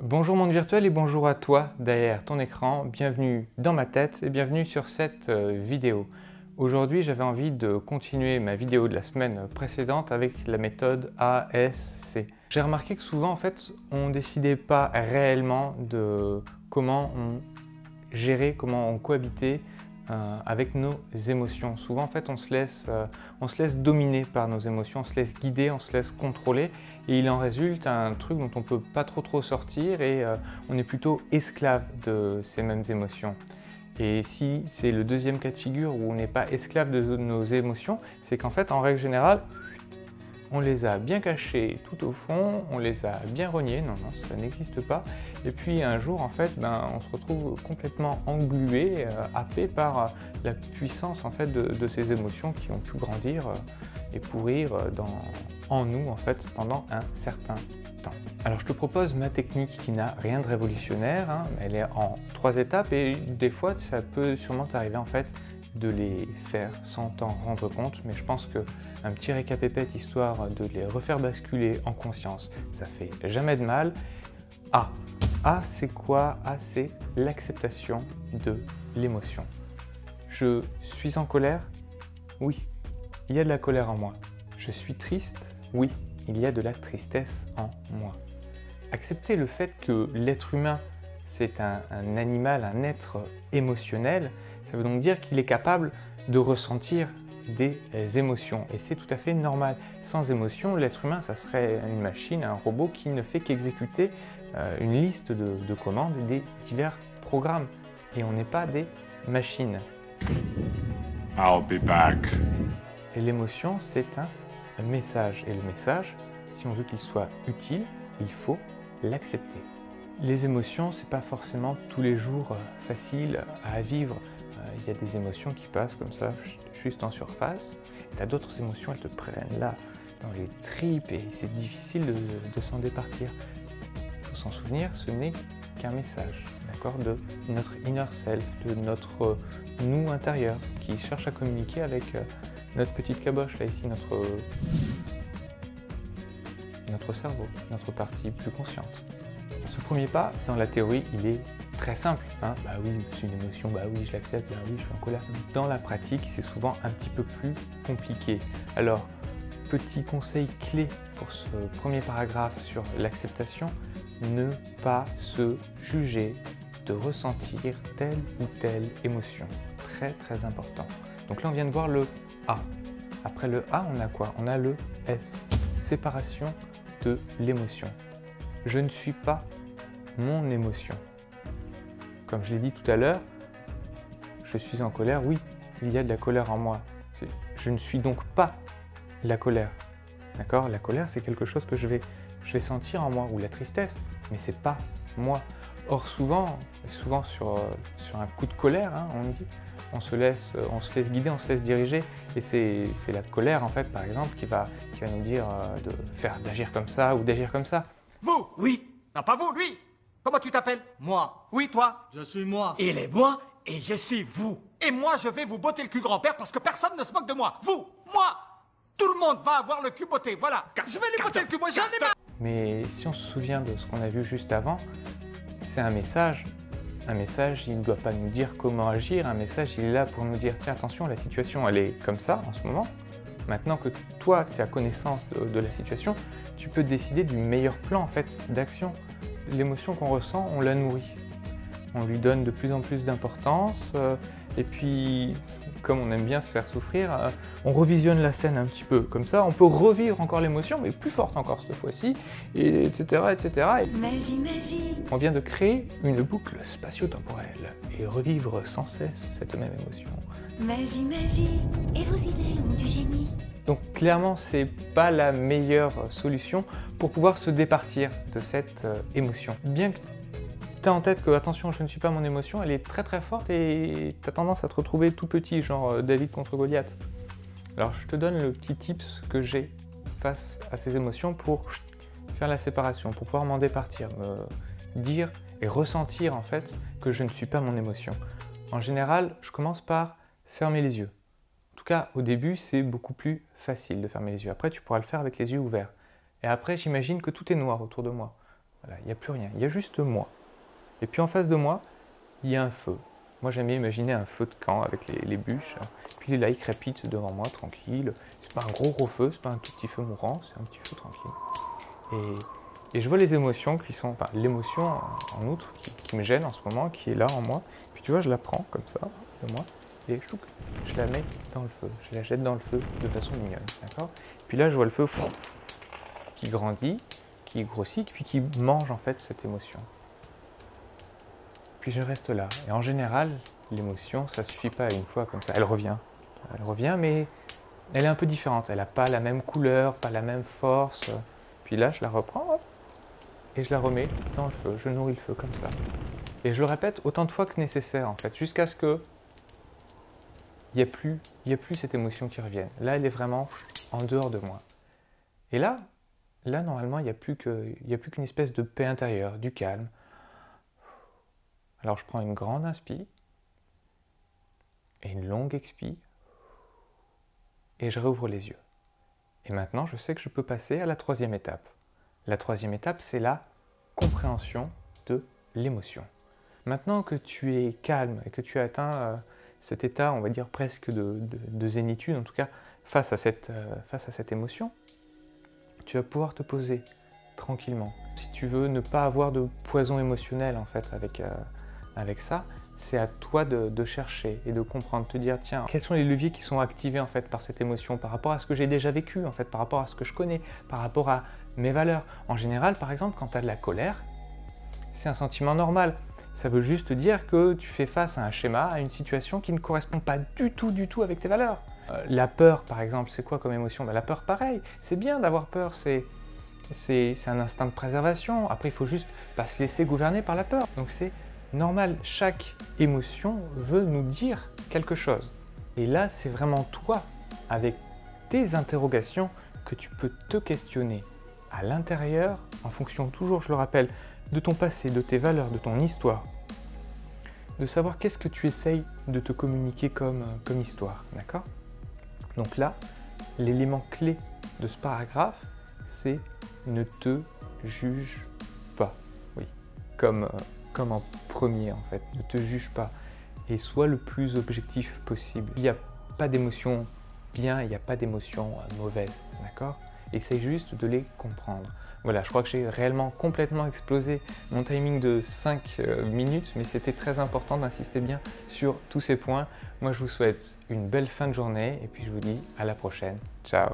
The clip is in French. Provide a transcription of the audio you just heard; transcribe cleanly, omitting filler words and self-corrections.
Bonjour monde virtuel et bonjour à toi derrière ton écran, bienvenue dans ma tête et bienvenue sur cette vidéo. Aujourd'hui j'avais envie de continuer ma vidéo de la semaine précédente avec la méthode ASC. J'ai remarqué que souvent en fait on ne décidait pas réellement de comment on gérait, comment on cohabitait avec nos émotions. Souvent en fait on se laisse dominer par nos émotions, on se laisse guider, on se laisse contrôler et il en résulte un truc dont on ne peut pas trop sortir et on est plutôt esclave de ces mêmes émotions. Et si c'est le deuxième cas de figure où on n'est pas esclave de nos émotions, c'est qu'en fait en règle générale on les a bien cachés tout au fond, on les a bien rognés, non, ça n'existe pas. Et puis un jour, en fait, on se retrouve complètement englué, happé par la puissance en fait, de ces émotions qui ont pu grandir et pourrir en nous en fait, pendant un certain temps. Alors je te propose ma technique qui n'a rien de révolutionnaire, hein, elle est en 3 étapes et des fois ça peut sûrement t'arriver en fait de les faire sans t'en rendre compte, mais je pense qu'un petit récapépète histoire de les refaire basculer en conscience, ça fait jamais de mal. A. A, c'est quoi? A, c'est l'acceptation de l'émotion. Je suis en colère? Oui, il y a de la colère en moi. Je suis triste? Oui, il y a de la tristesse en moi. Accepter le fait que l'être humain, c'est un animal, un être émotionnel, ça veut donc dire qu'il est capable de ressentir des émotions. Et c'est tout à fait normal. Sans émotion, l'être humain, ça serait une machine, un robot qui ne fait qu'exécuter une liste de commandes et des divers programmes. Et on n'est pas des machines. I'll be back. Et l'émotion, c'est un message. Et le message, si on veut qu'il soit utile, il faut l'accepter. Les émotions, c'est pas forcément tous les jours facile à vivre. Il y a des émotions qui passent comme ça, juste en surface. Tu as d'autres émotions, elles te prennent là, dans les tripes, et c'est difficile de s'en départir. Il faut s'en souvenir, ce n'est qu'un message, d'accord, de notre inner self, de notre nous intérieur, qui cherche à communiquer avec notre petite caboche, là ici, notre cerveau, notre partie plus consciente. Ce premier pas, dans la théorie, il est très simple. Hein, bah oui, c'est une émotion, bah oui, je l'accepte, bah oui, je suis en colère. Dans la pratique, c'est souvent un petit peu plus compliqué. Alors, petit conseil clé pour ce premier paragraphe sur l'acceptation, ne pas se juger de ressentir telle ou telle émotion. Très important. Donc là, on vient de voir le A. Après le A, on a quoi? On a le S. Séparation de l'émotion. Je ne suis pas mon émotion. Comme je l'ai dit tout à l'heure, je suis en colère, oui, il y a de la colère en moi. Je ne suis donc pas la colère. D'accord? La colère, c'est quelque chose que je vais sentir en moi, ou la tristesse, mais c'est pas moi. Or souvent sur un coup de colère, hein, on se laisse guider, on se laisse diriger, et c'est la colère en fait, par exemple, qui va nous dire d'agir comme ça ou d'agir comme ça. Vous? Oui. Non, pas vous, lui. Comment tu t'appelles? Moi. Oui, toi. Je suis moi. Il est moi et je suis vous. Et moi, je vais vous botter le cul grand-père parce que personne ne se moque de moi. Vous, moi, tout le monde va avoir le cul botté, voilà. Je vais les botter le cul, moi j'en ai marre. Mais si on se souvient de ce qu'on a vu juste avant, c'est un message. Un message, il ne doit pas nous dire comment agir. Un message, il est là pour nous dire, tiens, attention, la situation, elle est comme ça en ce moment. Maintenant que toi, tu as connaissance de la situation, tu peux décider du meilleur plan en fait, d'action. L'émotion qu'on ressent, on la nourrit. On lui donne de plus en plus d'importance. Et puis, comme on aime bien se faire souffrir, on revisionne la scène un petit peu. Comme ça, on peut revivre encore l'émotion, mais plus forte encore cette fois-ci, et etc. Et Magie. on vient de créer une boucle spatio-temporelle et revivre sans cesse cette même émotion. Magie. Et vos idées ont du génie. Donc clairement, c'est pas la meilleure solution pour pouvoir se départir de cette émotion. Bien que tu as en tête que, attention, je ne suis pas mon émotion, elle est très forte et tu as tendance à te retrouver tout petit, genre David contre Goliath. Alors je te donne le petit tips que j'ai face à ces émotions pour faire la séparation, pour pouvoir m'en départir, me dire et ressentir en fait que je ne suis pas mon émotion. En général, je commence par fermer les yeux. En tout cas, au début, c'est beaucoup plus facile de fermer les yeux. Après, tu pourras le faire avec les yeux ouverts. Et après, j'imagine que tout est noir autour de moi. Voilà, il n'y a plus rien, il y a juste moi. Et puis en face de moi, il y a un feu. Moi j'aime bien imaginer un feu de camp avec les bûches. Puis là il crépite devant moi tranquille. C'est pas un gros feu, c'est pas un tout petit feu mourant, c'est un petit feu tranquille. Et je vois les émotions qui sont, enfin l'émotion en outre qui me gêne en ce moment, qui est là en moi. Puis tu vois, je la prends comme ça de moi et je la mets dans le feu. Je la jette dans le feu de façon mignonne, d'accord? Puis là je vois le feu qui grandit, qui grossit, puis qui mange en fait cette émotion. Puis je reste là. Et en général, l'émotion, ça ne suffit pas une fois comme ça. Elle revient, mais elle est un peu différente. Elle n'a pas la même couleur, pas la même force. Puis là, je la reprends, hop, et je la remets dans le feu. Je nourris le feu comme ça. Et je le répète autant de fois que nécessaire, en fait, jusqu'à ce que il n'y a plus cette émotion qui revienne. Là, elle est vraiment en dehors de moi. Et là normalement, il n'y a plus qu'une espèce de paix intérieure, du calme. Alors, je prends une grande inspi et une longue expi et je réouvre les yeux. Et maintenant, je sais que je peux passer à la troisième étape. La troisième étape, c'est la compréhension de l'émotion. Maintenant que tu es calme et que tu as atteint cet état, on va dire presque de zénitude, en tout cas face à cette émotion, tu vas pouvoir te poser tranquillement. Si tu veux ne pas avoir de poison émotionnel en fait avec ça, c'est à toi de chercher et de comprendre, de te dire tiens, quels sont les leviers qui sont activés en fait par cette émotion, par rapport à ce que j'ai déjà vécu en fait, par rapport à ce que je connais, par rapport à mes valeurs. En général, par exemple, quand tu as de la colère, c'est un sentiment normal. Ça veut juste dire que tu fais face à un schéma, à une situation qui ne correspond pas du tout avec tes valeurs. La peur, par exemple, c'est quoi comme émotion? La peur, pareil. C'est bien d'avoir peur, c'est un instinct de préservation. Après, il faut juste pas se laisser gouverner par la peur. Donc c'est normal, chaque émotion veut nous dire quelque chose. Et là, c'est vraiment toi, avec tes interrogations, que tu peux te questionner à l'intérieur, en fonction toujours, je le rappelle, de ton passé, de tes valeurs, de ton histoire, de savoir qu'est-ce que tu essayes de te communiquer comme histoire, d'accord? Donc là, l'élément clé de ce paragraphe, c'est ne te juge pas. Oui, comme en premier en fait, ne te juge pas et sois le plus objectif possible. Il n'y a pas d'émotion bien, il n'y a pas d'émotion mauvaise, d'accord? Essaye juste de les comprendre. Voilà, je crois que j'ai réellement complètement explosé mon timing de 5 minutes, mais c'était très important d'insister bien sur tous ces points. Moi, je vous souhaite une belle fin de journée et puis je vous dis à la prochaine. Ciao!